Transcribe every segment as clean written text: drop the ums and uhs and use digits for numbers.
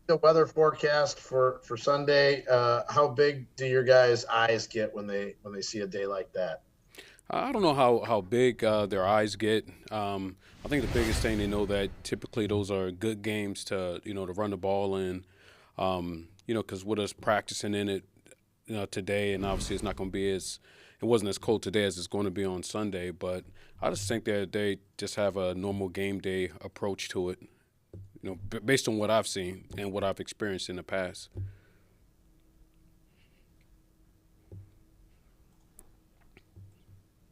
the weather forecast for Sunday, how big do your guys' eyes get when they see a day like that? I don't know how big their eyes get. I think the biggest thing they know that typically those are good games to to run the ball in. Because with us practicing in it, today, and obviously it's not going to be as it wasn't as cold today as it's going to be on Sunday. But I just think that they just have a normal game day approach to it. Based on what I've seen and what I've experienced in the past.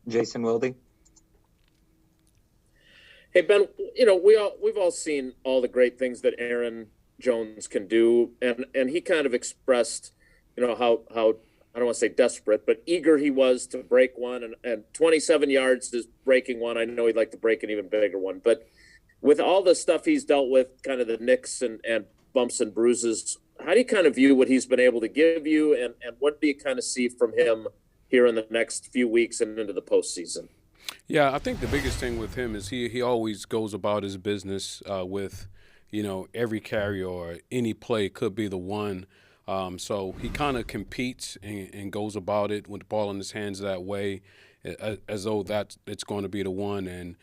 Jason Wilde. Hey Ben, we've all seen all the great things that Aaron Jones can do, and he kind of expressed, how I don't want to say desperate, but eager he was to break one, and 27 yards is breaking one. I know he'd like to break an even bigger one, but with all the stuff he's dealt with, kind of the nicks and bumps and bruises, how do you kind of view what he's been able to give you, and what do you kind of see from him here in the next few weeks and into the postseason? Yeah, I think the biggest thing with him is he always goes about his business with, every carry or any play could be the one. So he kind of competes and goes about it with the ball in his hands that way, as though that it's going to be the one. And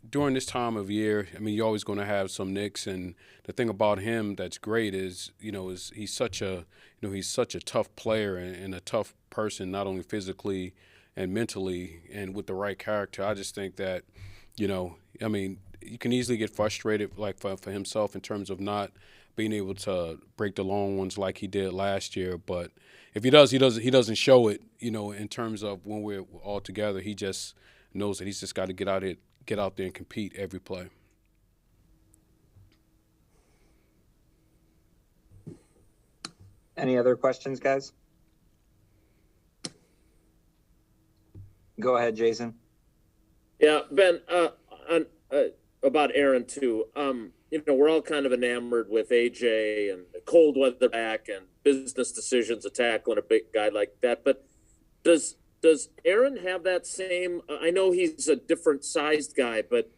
during this time of year, I mean, you're always going to have some nicks. And the thing about him that's great is he's such a tough player and a tough person, not only physically and mentally and with the right character. I just think that, I mean, you can easily get frustrated like for himself in terms of not being able to break the long ones like he did last year. But if he doesn't show it, in terms of when we're all together. He just knows that he's just got to get out there and compete every play. Any other questions, guys? Go ahead, Jason. Yeah, Ben, about Aaron too. We're all kind of enamored with AJ and the cold weather back and business decisions of tackling a big guy like that. But does Aaron have that same? I know he's a different sized guy, but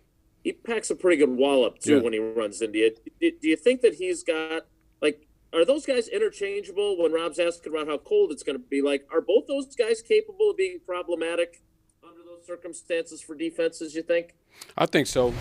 he packs a pretty good wallop too Yeah. when he runs into you. Do you think that he's got like? Are those guys interchangeable? When Rob's asking about how cold it's going to be, like, are both those guys capable of being problematic under those circumstances for defenses? You think? I think so,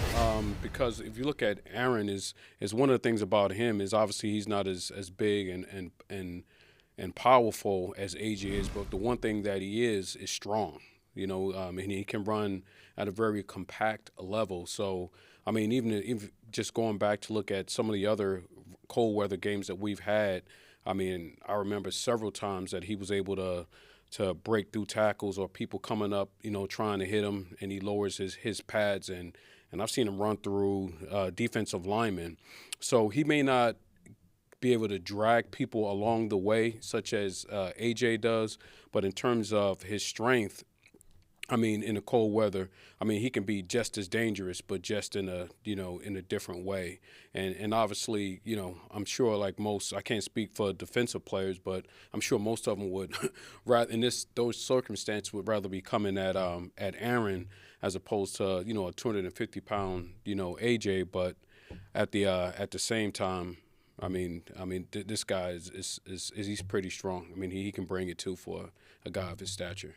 because if you look at Aaron, is one of the things about him is obviously he's not as big and powerful as AJ is, but the one thing that he is strong. And he can run at a very compact level. So, I mean, even if just going back to look at some of the other cold weather games that we've had, I mean, I remember several times that he was able to break through tackles or people coming up, trying to hit him, and he lowers his pads, and I've seen him run through defensive linemen. So he may not be able to drag people along the way, such as AJ does, but in terms of his strength, I mean, in the cold weather, I mean, he can be just as dangerous, but just in a different way. And obviously, I'm sure like most, I can't speak for defensive players, but I'm sure most of them would, rather in those circumstances, would rather be coming at Aaron as opposed to a 250 pound AJ. But at the same time, this guy is he's pretty strong. I mean, he can bring it too for a guy of his stature.